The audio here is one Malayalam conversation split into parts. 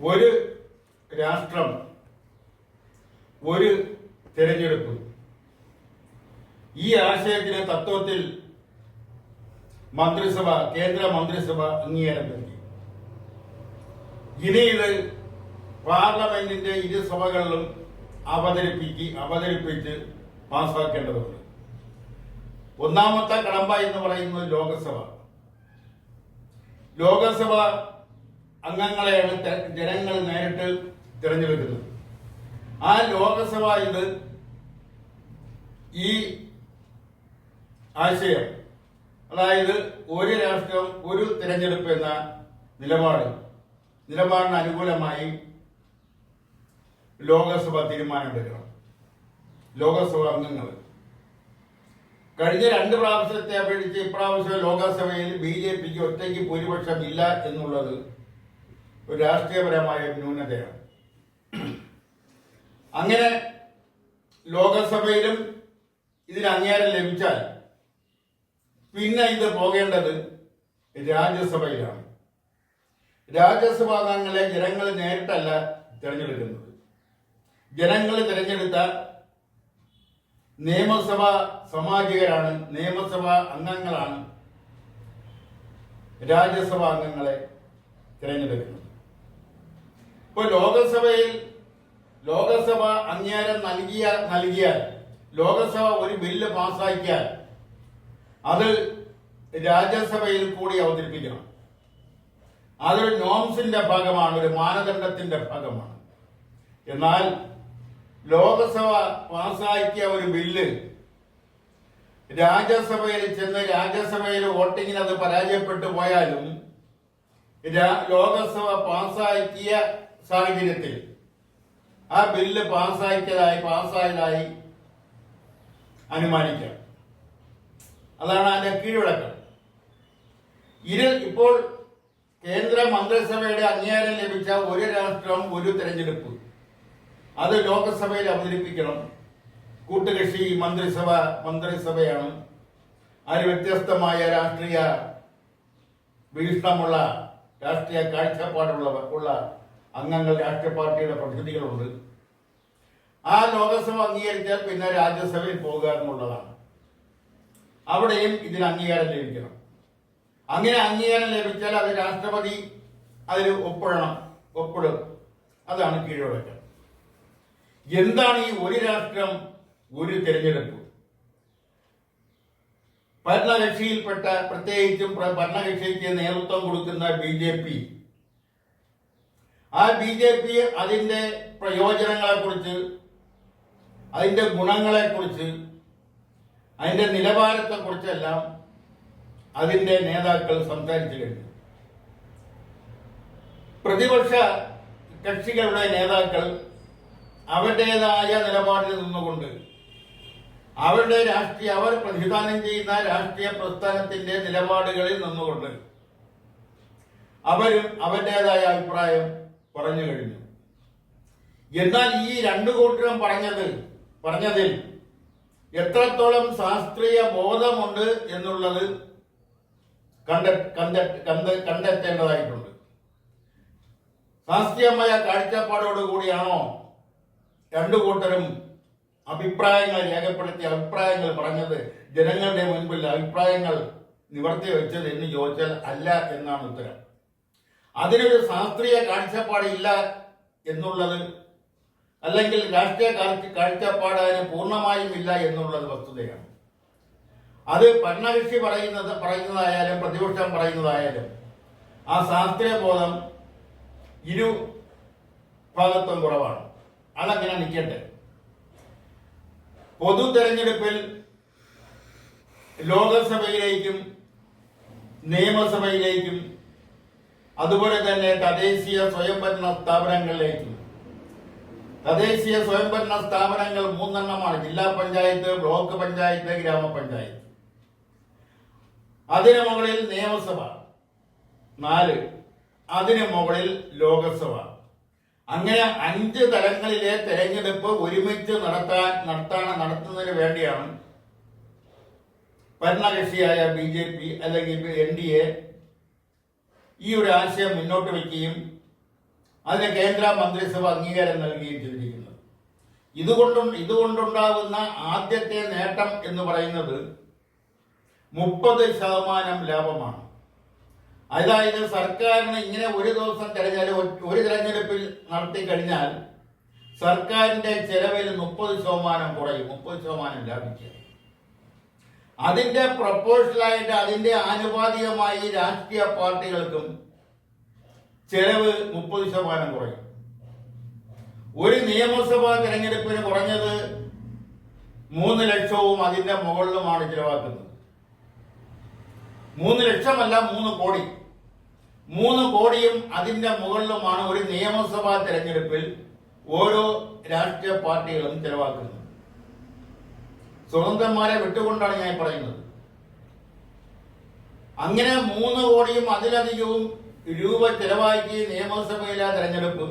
ഒരു രാഷ്ട്രം ഒരു തിരഞ്ഞെടുപ്പ്, ഈ ആശയത്തിന് തത്വത്തിൽ മന്ത്രിസഭ, കേന്ദ്ര മന്ത്രിസഭ അംഗീകാരം നൽകി. ഇനി ഇത് പാർലമെന്റിന്റെ ഇരു സഭകളിലും അവതരിപ്പിച്ച് പാസ്സാക്കേണ്ടതുണ്ട്. ഒന്നാമത്തെ കടമ്പ എന്ന് പറയുന്നത് ലോകസഭ അംഗങ്ങളെയാണ് ജനങ്ങൾ നേരിട്ട് തിരഞ്ഞെടുക്കുന്നത്. ആ ലോകസഭ ഇത് ഈ ആശയം, അതായത് ഒരു രാഷ്ട്രം ഒരു തിരഞ്ഞെടുപ്പ് എന്ന നിലപാടിന് അനുകൂലമായി ലോകസഭ തീരുമാനമെടുക്കണം. ലോകസഭ അംഗങ്ങൾ കഴിഞ്ഞ 2 പ്രാവശ്യത്തെ അപേക്ഷിച്ച് ഇപ്രാവശ്യം ലോകസഭയിൽ BJPക്ക് ഒറ്റയ്ക്ക് ഭൂരിപക്ഷം ഇല്ല എന്നുള്ളത് ഒരു രാഷ്ട്രീയപരമായ ന്യൂനതയാണ്. അങ്ങനെ ലോകസഭയിലും ഇതിന് അംഗീകാരം ലഭിച്ചാൽ പിന്നെ ഇത് പോകേണ്ടത് രാജ്യസഭയിലാണ്. രാജ്യസഭാംഗങ്ങളെ ജനങ്ങൾ നേരിട്ടല്ല തിരഞ്ഞെടുക്കുന്നത്. ജനങ്ങൾ തിരഞ്ഞെടുത്ത നിയമസഭാ സാമാജികരാണ്, നിയമസഭാ അംഗങ്ങളാണ് രാജ്യസഭാ അംഗങ്ങളെ തിരഞ്ഞെടുക്കുന്നത്. ഇപ്പോൾ ലോകസഭ അംഗീകാരം നൽകിയാൽ ലോകസഭ ഒരു ബില്ല് പാസ്സാക്കിയാൽ അത് രാജ്യസഭയിൽ കൂടി അവതരിപ്പിക്കണം. അതൊരു നോംസിന്റെ ഭാഗമാണ്, ഒരു മാനദണ്ഡത്തിന്റെ ഭാഗമാണ്. എന്നാൽ ലോകസഭ പാസ്സാക്കിയ ഒരു ബില്ല് രാജ്യസഭയിൽ ചെന്ന് രാജ്യസഭയിൽ വോട്ടിങ്ങിന് അത് പരാജയപ്പെട്ടു പോയാലും ലോകസഭ പാസ്സാക്കിയ സാഹചര്യത്തിൽ ആ ബില്ല് പാസ്സായതായി അനുമാനിക്കാം. അതാണ് അതിന്റെ കീഴ്വഴക്കം. ഇപ്പോൾ കേന്ദ്ര മന്ത്രിസഭയുടെ അംഗീകാരം ലഭിച്ച ഒരു രാഷ്ട്രം ഒരു തെരഞ്ഞെടുപ്പ്, അത് ലോകസഭയിൽ അവതരിപ്പിക്കണം. കൂട്ടുകക്ഷി മന്ത്രിസഭയാണ്. അതിന് വ്യത്യസ്തമായ രാഷ്ട്രീയ വീക്ഷണമുള്ള, രാഷ്ട്രീയ കാഴ്ചപ്പാടുള്ള അംഗങ്ങൾ, രാഷ്ട്രീയ പാർട്ടിയുടെ പ്രതിനിധികളുണ്ട്. ആ ലോകസഭ അംഗീകരിച്ചാൽ പിന്നെ രാജ്യസഭയിൽ പോകുക എന്നുള്ളതാണ്. അവിടെയും ഇതിന് അംഗീകാരം ലഭിക്കണം. അങ്ങനെ അംഗീകാരം ലഭിച്ചാൽ അത് രാഷ്ട്രപതി അതിൽ ഒപ്പിടും. അതാണ് കീഴ്വഴക്കം. എന്താണ് ഈ ഒരു രാഷ്ട്രം ഒരു തിരഞ്ഞെടുപ്പ്? ഭരണകക്ഷിയിൽപ്പെട്ട, പ്രത്യേകിച്ചും ഭരണകക്ഷിക്ക് നേതൃത്വം കൊടുക്കുന്ന BJP, ആ BJP അതിന്റെ പ്രയോജനങ്ങളെക്കുറിച്ച്, അതിന്റെ ഗുണങ്ങളെക്കുറിച്ച്, അതിന്റെ നിലവാരത്തെക്കുറിച്ചെല്ലാം അതിന്റെ നേതാക്കൾ സംസാരിച്ചു കഴിഞ്ഞു. പ്രതിപക്ഷ കക്ഷികളുടെ നേതാക്കൾ അവരുടേതായ നിലപാടിൽ നിന്നുകൊണ്ട് അവർ പ്രതിദാനം ചെയ്യുന്ന രാഷ്ട്രീയ പ്രസ്ഥാനത്തിന്റെ നിലപാടുകളിൽ നിന്നുകൊണ്ട് അവരും അവരുടേതായ അഭിപ്രായം പറഞ്ഞു കഴിഞ്ഞു. എന്നാൽ ഈ 2 കൂട്ടരും പറഞ്ഞതിൽ എത്രത്തോളം ശാസ്ത്രീയ ബോധമുണ്ട് എന്നുള്ളത് കണ്ടെത്തേണ്ടതായിട്ടുണ്ട്. ശാസ്ത്രീയമായ കാഴ്ചപ്പാടോടുകൂടിയാണോ 2 കൂട്ടരും അഭിപ്രായങ്ങൾ രേഖപ്പെടുത്തി അഭിപ്രായങ്ങൾ പറഞ്ഞത്, ജനങ്ങളുടെ മുൻപിൽ അഭിപ്രായങ്ങൾ നിവർത്തി വെച്ചത് എന്ന് ചോദിച്ചാൽ അല്ല എന്നാണ് ഉത്തരം. അതിനൊരു ശാസ്ത്രീയ കാഴ്ചപ്പാടില്ല എന്നുള്ളത്, അല്ലെങ്കിൽ രാഷ്ട്രീയ കാഴ്ചപ്പാട് അതിന് പൂർണ്ണമായും ഇല്ല എന്നുള്ളത് വസ്തുതയാണ്. അത് ഭരണകക്ഷി പറയുന്നതായാലും പ്രതിപക്ഷം പറയുന്നതായാലും ആ ശാസ്ത്രീയ ബോധം ഇരു ഭാഗത്തും കുറവാണ്. അതങ്ങനെ നിൽക്കട്ടെ. പൊതു തെരഞ്ഞെടുപ്പിൽ ലോകസഭയിലേക്കും നിയമസഭയിലേക്കും അതുപോലെ തന്നെ തദ്ദേശീയ സ്വയംഭരണ സ്ഥാപനങ്ങൾ 3 എണ്ണമാണ്. ജില്ലാ പഞ്ചായത്ത്, ബ്ലോക്ക് പഞ്ചായത്ത്, ഗ്രാമപഞ്ചായത്ത്. അതിനു മുകളിൽ നിയമസഭ 4, അതിനു മുകളിൽ ലോകസഭ. അങ്ങനെ 5 തലങ്ങളിലെ തെരഞ്ഞെടുപ്പ് ഒരുമിച്ച് നടത്തുന്നതിന് വേണ്ടിയാണ് ഭരണകക്ഷിയായ BJP അല്ലെങ്കിൽ NDA ഈ ഒരു ആശയം മുന്നോട്ട് വയ്ക്കുകയും അതിന് കേന്ദ്ര മന്ത്രിസഭ അംഗീകാരം നൽകുകയും ചെയ്തിരിക്കുന്നത്. ഇതുകൊണ്ടുണ്ടാകുന്ന ആദ്യത്തെ നേട്ടം എന്ന് പറയുന്നത് 30% ലാഭമാണ്. അതായത് സർക്കാരിന് ഇങ്ങനെ ഒരു ദിവസം ഒരു തെരഞ്ഞെടുപ്പിൽ നടത്തി കഴിഞ്ഞാൽ സർക്കാരിന്റെ ചെലവിൽ 30% കുറയും, 30% ലാഭിക്കുക. അതിന്റെ പ്രൊപ്പോഷണലായിട്ട് അതിന്റെ ആനുപാതികമായി രാഷ്ട്രീയ പാർട്ടികൾക്കും ചെലവ് 30% കുറയും. ഒരു നിയമസഭാ തെരഞ്ഞെടുപ്പിന് കുറഞ്ഞത് 3 ലക്ഷവും അതിന്റെ മുകളിലുമാണ് ചിലവാക്കുന്നത്. 3 ലക്ഷമല്ല, 3 കോടി. 3 കോടിയും അതിന്റെ മുകളിലുമാണ് ഒരു നിയമസഭാ തെരഞ്ഞെടുപ്പിൽ ഓരോ രാഷ്ട്രീയ പാർട്ടികളും ചെലവാക്കുന്നത്. സ്വതന്ത്രന്മാരെ വിട്ടുകൊണ്ടാണ് ഞാൻ പറയുന്നത്. അങ്ങനെ 3 കോടിയും അതിലധികവും രൂപ ചെലവാക്കി നിയമസഭയിലെ തെരഞ്ഞെടുപ്പ്,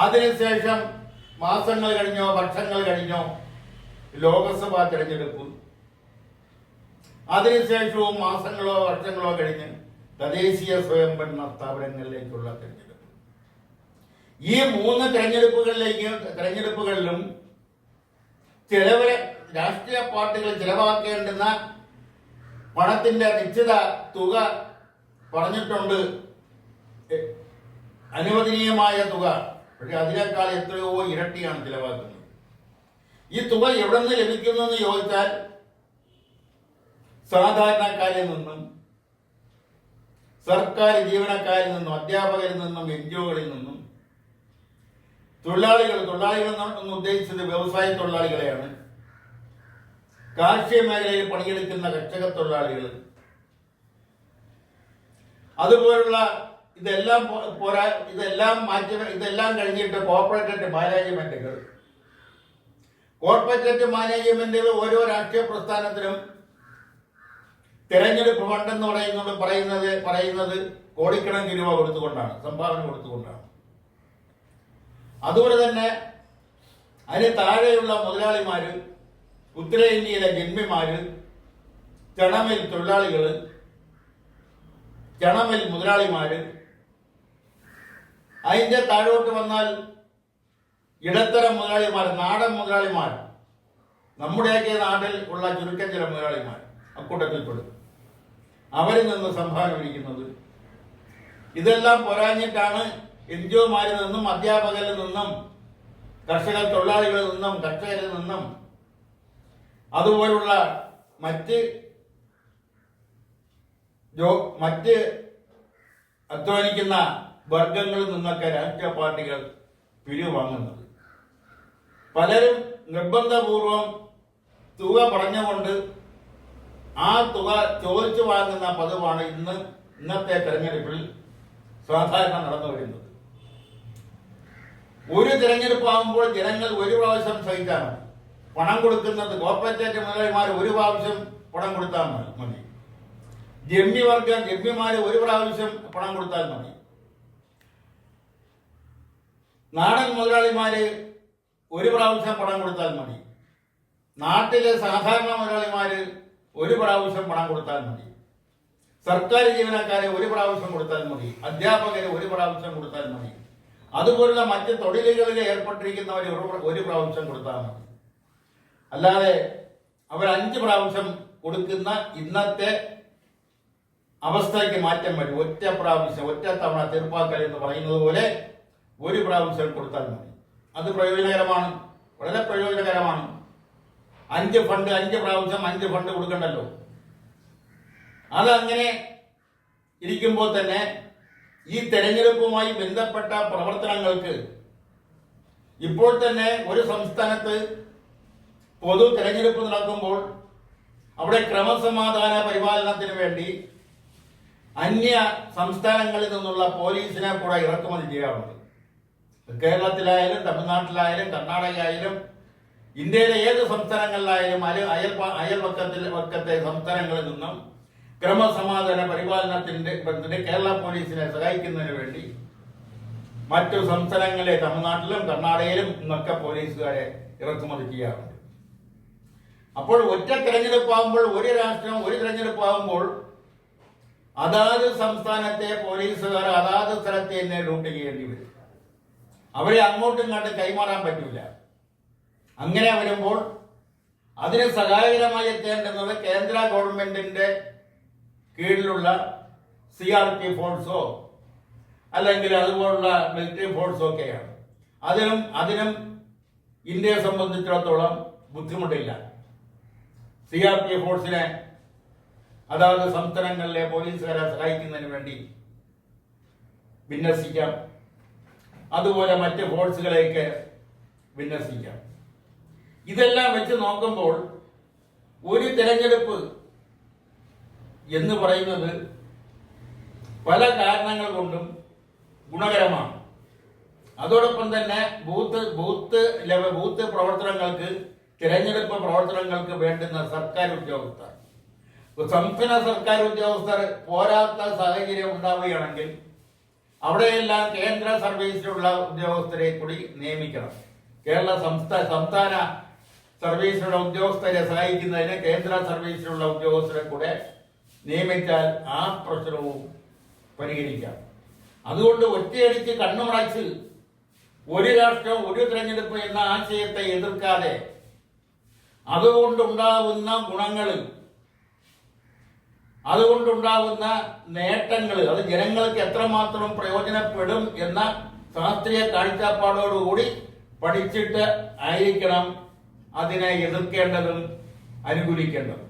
അതിനുശേഷം മാസങ്ങൾ കഴിഞ്ഞോ വർഷങ്ങൾ കഴിഞ്ഞോ ലോകസഭാ തെരഞ്ഞെടുപ്പ്, അതിനുശേഷവും മാസങ്ങളോ വർഷങ്ങളോ കഴിഞ്ഞ് തദ്ദേശീയ സ്വയംഭരണ സ്ഥാപനങ്ങളിലേക്കുള്ള തെരഞ്ഞെടുപ്പ്. ഈ 3 തെരഞ്ഞെടുപ്പുകളിലും രാഷ്ട്രീയ പാർട്ടികൾ ചെലവാക്കേണ്ടുന്ന പണത്തിന്റെ നിശ്ചിത തുക പറഞ്ഞിട്ടുണ്ട്, അനുവദനീയമായ തുക. പക്ഷെ അതിനേക്കാൾ എത്രയോ ഇരട്ടിയാണ് ചിലവാക്കുന്നത്. ഈ തുക എവിടെ നിന്ന് ലഭിക്കുന്നു എന്ന് ചോദിച്ചാൽ സാധാരണക്കാരിൽ നിന്നും, സർക്കാർ ജീവനക്കാരിൽ നിന്നും, അധ്യാപകരിൽ നിന്നും, എൻജിഒകളിൽ നിന്നും, തൊഴിലാളികൾ എന്ന് ഉദ്ദേശിച്ചത് വ്യവസായ തൊഴിലാളികളെയാണ്. കാർഷിക മേഖലയിൽ പണിയെടുക്കുന്ന കർഷക തൊഴിലാളികൾ, അതുപോലുള്ള ഇതെല്ലാം കഴിഞ്ഞിട്ട് കോർപ്പറേറ്റ് മാനേജ്മെന്റുകൾ ഓരോ രാഷ്ട്രീയ പ്രസ്ഥാനത്തിനും തെരഞ്ഞെടുപ്പ് ഫണ്ടെന്ന് പറയുന്നത് കോടിക്കണക്കിന് രൂപ കൊടുത്തുകൊണ്ടാണ്, സംഭാവന കൊടുത്തുകൊണ്ടാണ്. അതുപോലെ തന്നെ അതിന് താഴെയുള്ള മുതലാളിമാര്, ഉത്തരേന്ത്യയിലെ ജന്മിമാര്, ചണമിൽ തൊഴിലാളികള്, ചണമിൽ മുതലാളിമാര്, അതിന്റെ താഴോട്ട് വന്നാൽ ഇടത്തരം മുതലാളിമാർ, നാടൻ മുതലാളിമാർ, നമ്മുടെയൊക്കെ നാട്ടിൽ ഉള്ള ചുരുക്കം ചില മുതലാളിമാർ അക്കൂട്ടത്തിൽപ്പെടും. അവരിൽ നിന്ന് സംഭാവന പിടിക്കുന്നത്. ഇതെല്ലാം പോരാഞ്ഞിട്ടാണ് എൻജിഒമാരിൽ നിന്നും, അധ്യാപകരിൽ നിന്നും, കർഷക തൊഴിലാളികളിൽ നിന്നും, കർഷകരിൽ നിന്നും, അതുപോലുള്ള മറ്റ് അധ്വാനിക്കുന്ന വർഗങ്ങളിൽ നിന്നൊക്കെ രാഷ്ട്രീയ പാർട്ടികൾ പിരിവ് വാങ്ങുന്നത്. പലരും നിർബന്ധപൂർവം തുക പറഞ്ഞുകൊണ്ട് ആ തുക ചോദിച്ചു വാങ്ങുന്ന പതിവാണ് ഇന്നത്തെ തെരഞ്ഞെടുപ്പിൽ സാധാരണ നടന്നു വരുന്നത്. ഒരു തെരഞ്ഞെടുപ്പാകുമ്പോൾ ജനങ്ങൾ ഒരു പ്രാവശ്യം സഹിച്ചാൽ മതി. പണം കൊടുക്കുന്നത് കോർപ്പറേറ്റ് മുതലാളിമാർ ഒരു പ്രാവശ്യം പണം കൊടുത്താൽ മതി. ജന്മിമാര് ഒരു പ്രാവശ്യം പണം കൊടുത്താൽ മതി. നാടൻ മുതലാളിമാര് ഒരു പ്രാവശ്യം പണം കൊടുത്താൽ മതി. നാട്ടിലെ സാധാരണ മുതലാളിമാര് ഒരു പ്രാവശ്യം പണം കൊടുത്താൽ മതി. സർക്കാർ ജീവനക്കാരെ ഒരു പ്രാവശ്യം കൊടുത്താൽ മതി. അധ്യാപകരെ ഒരു പ്രാവശ്യം കൊടുത്താൽ മതി. അതുപോലുള്ള മറ്റ് തൊഴിലുകളിൽ ഏർപ്പെട്ടിരിക്കുന്നവർ ഒരു പ്രാവശ്യം കൊടുത്താൽ മതി. അല്ലാതെ അവർ 5 പ്രാവശ്യം കൊടുക്കുന്ന ഇന്നത്തെ അവസ്ഥയ്ക്ക് മാറ്റം വരും. ഒറ്റ തവണ തീർപ്പാക്കൽ എന്ന് പറയുന്നത് പോലെ ഒരു പ്രാവശ്യം കൊടുത്താൽ മതി. അത് പ്രയോജനകരമാണ്, വളരെ പ്രയോജനകരമാണ്. 5 പ്രാവശ്യം 5 ഫണ്ട് കൊടുക്കണ്ടല്ലോ. അതങ്ങനെ ഇരിക്കുമ്പോൾ തന്നെ ഈ തെരഞ്ഞെടുപ്പുമായി ബന്ധപ്പെട്ട പ്രവർത്തനങ്ങൾക്ക് ഇപ്പോൾ തന്നെ ഒരു സംസ്ഥാനത്ത് പൊതു തെരഞ്ഞെടുപ്പ് നടക്കുമ്പോൾ അവിടെ ക്രമസമാധാന പരിപാലനത്തിന് വേണ്ടി അന്യ സംസ്ഥാനങ്ങളിൽ നിന്നുള്ള പോലീസിനെ കൂടെ ഇറക്കുമതി ചെയ്യാറുണ്ട്. കേരളത്തിലായാലും തമിഴ്നാട്ടിലായാലും കർണാടകയിലായാലും ഇന്ത്യയിലെ ഏത് സംസ്ഥാനങ്ങളിലായാലും അയൽപക്കത്തെ സംസ്ഥാനങ്ങളിൽ നിന്നും ക്രമസമാധാന പരിപാലനത്തിന്റെ കേരള പോലീസിനെ സഹായിക്കുന്നതിന് വേണ്ടി മറ്റു സംസ്ഥാനങ്ങളിലെ തമിഴ്നാട്ടിലും കർണാടകയിലും ഇന്നൊക്കെ പോലീസുകാരെ ഇറക്കുമതി ചെയ്യാറുണ്ട്. അപ്പോൾ ഒറ്റ തെരഞ്ഞെടുപ്പാകുമ്പോൾ, ഒരു രാഷ്ട്രം ഒരു തെരഞ്ഞെടുപ്പാകുമ്പോൾ അതാത് സംസ്ഥാനത്തെ പോലീസുകാർ അതാത് സ്ഥലത്ത് തന്നെ ഡ്യൂട്ടി ചെയ്യേണ്ടി വരും. അവരെ അങ്ങോട്ടും ഇങ്ങോട്ടും കൈമാറാൻ പറ്റില്ല. അങ്ങനെ വരുമ്പോൾ അതിന് സഹായകരമായി എത്തേണ്ടുന്നത് കേന്ദ്ര ഗവൺമെന്റിന്റെ കീഴിലുള്ള CRP ഫോഴ്സോ അല്ലെങ്കിൽ അതുപോലുള്ള മിലിറ്ററി ഫോഴ്സോ ഒക്കെയാണ്. അതിനും ഇന്ത്യയെ സംബന്ധിച്ചിടത്തോളം ബുദ്ധിമുട്ടില്ല. CRP ഫോഴ്സിനെ അതായത് സംസ്ഥാനങ്ങളിലെ പോലീസുകാരെ സഹായിക്കുന്നതിന് വേണ്ടി വിന്യസിക്കാം. അതുപോലെ മറ്റ് ഫോഴ്സുകളെയൊക്കെ വിന്യസിക്കാം. ഇതെല്ലാം വെച്ച് നോക്കുമ്പോൾ ഒരു തെരഞ്ഞെടുപ്പ് എന്ന് പറയുന്നത് പല കാരണങ്ങൾ കൊണ്ടും ഗുണകരമാണ്. അതോടൊപ്പം തന്നെ ബൂത്ത് പ്രവർത്തനങ്ങൾക്ക്, തിരഞ്ഞെടുപ്പ് പ്രവർത്തനങ്ങൾക്ക് വേണ്ടുന്ന സർക്കാർ ഉദ്യോഗസ്ഥർ, സംസ്ഥാന സർക്കാർ ഉദ്യോഗസ്ഥർ പോരാത്ത സാഹചര്യം ഉണ്ടാവുകയാണെങ്കിൽ അവിടെയെല്ലാം കേന്ദ്ര സർവീസിലുള്ള ഉദ്യോഗസ്ഥരെ കൂടി നിയമിക്കണം. കേരള സംസ്ഥാന സർവീസിലുള്ള ഉദ്യോഗസ്ഥരെ സഹായിക്കുന്നതിന് കേന്ദ്ര സർവീസിലുള്ള ഉദ്യോഗസ്ഥരെ കൂടെ നിയമിച്ചാൽ ആ പ്രശ്നവും പരിഹരിക്കാം. അതുകൊണ്ട് ഒറ്റയടിച്ച് കണ്ണുമടച്ച് ഒരു രാഷ്ട്രം ഒരു തെരഞ്ഞെടുപ്പ് എന്ന ആശയത്തെ എതിർക്കാതെ അതുകൊണ്ടുണ്ടാവുന്ന ഗുണങ്ങൾ, അതുകൊണ്ടുണ്ടാവുന്ന നേട്ടങ്ങൾ, അത് ജനങ്ങൾക്ക് എത്രമാത്രം പ്രയോജനപ്പെടും എന്ന ശാസ്ത്രീയ കാഴ്ചപ്പാടോടുകൂടി പഠിച്ചിട്ട് ആയിരിക്കണം അതിനെ എതിർക്കേണ്ടതും അനുകൂലിക്കേണ്ടതും.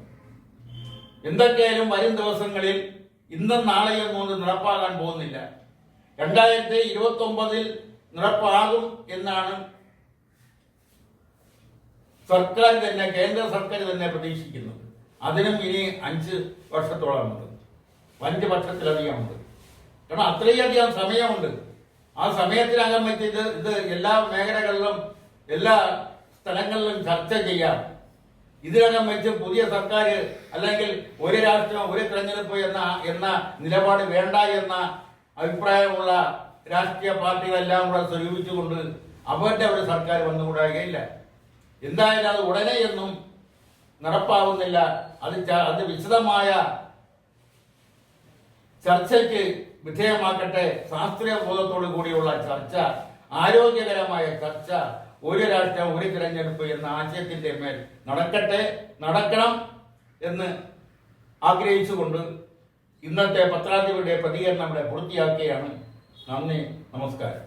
എന്തൊക്കെയായാലും വരും ദിവസങ്ങളിൽ ഇന്നും നാളെയൊന്നും അത് നടപ്പാകാൻ പോകുന്നില്ല. 2029 നടപ്പാകും എന്നാണ് സർക്കാർ തന്നെ, കേന്ദ്ര സർക്കാർ തന്നെ പ്രതീക്ഷിക്കുന്നത്. അതിനും ഇനി 5 വർഷത്തോളമുണ്ട്, 5 വർഷത്തിലധികമുണ്ട്. കാരണം അത്രയധികം സമയമുണ്ട്. ആ സമയത്തിനകം വെച്ച് ഇത് എല്ലാ മേഖലകളിലും എല്ലാ സ്ഥലങ്ങളിലും ചർച്ച ചെയ്യാം. ഇതിനകം വെച്ച് പുതിയ സർക്കാർ അല്ലെങ്കിൽ ഒരു രാഷ്ട്രം ഒരു തെരഞ്ഞെടുപ്പ് എന്ന നിലപാട് വേണ്ട എന്ന അഭിപ്രായമുള്ള രാഷ്ട്രീയ പാർട്ടികളെല്ലാം കൂടെ സ്വരൂപിച്ചുകൊണ്ട് അവരുടെ ഒരു സർക്കാർ വന്നുകൂടാകുകയില്ല. എന്തായാലും അത് ഉടനെയൊന്നും നടപ്പാവുന്നില്ല. അത് വിശദമായ ചർച്ചയ്ക്ക് വിധേയമാക്കട്ടെ. ശാസ്ത്രീയ ബോധത്തോടു കൂടിയുള്ള ചർച്ച, ആരോഗ്യകരമായ ചർച്ച, ഒരു രാഷ്ട്രം ഒരു തിരഞ്ഞെടുപ്പ് എന്ന ആശയത്തിന്റെ മേൽ നടക്കണം എന്ന് ആഗ്രഹിച്ചുകൊണ്ട് ഇന്നത്തെ പത്രാധിപരുടെ പ്രതികരണം ഇവിടെ പൂർത്തിയാക്കുകയാണ്. നന്ദി, നമസ്കാരം.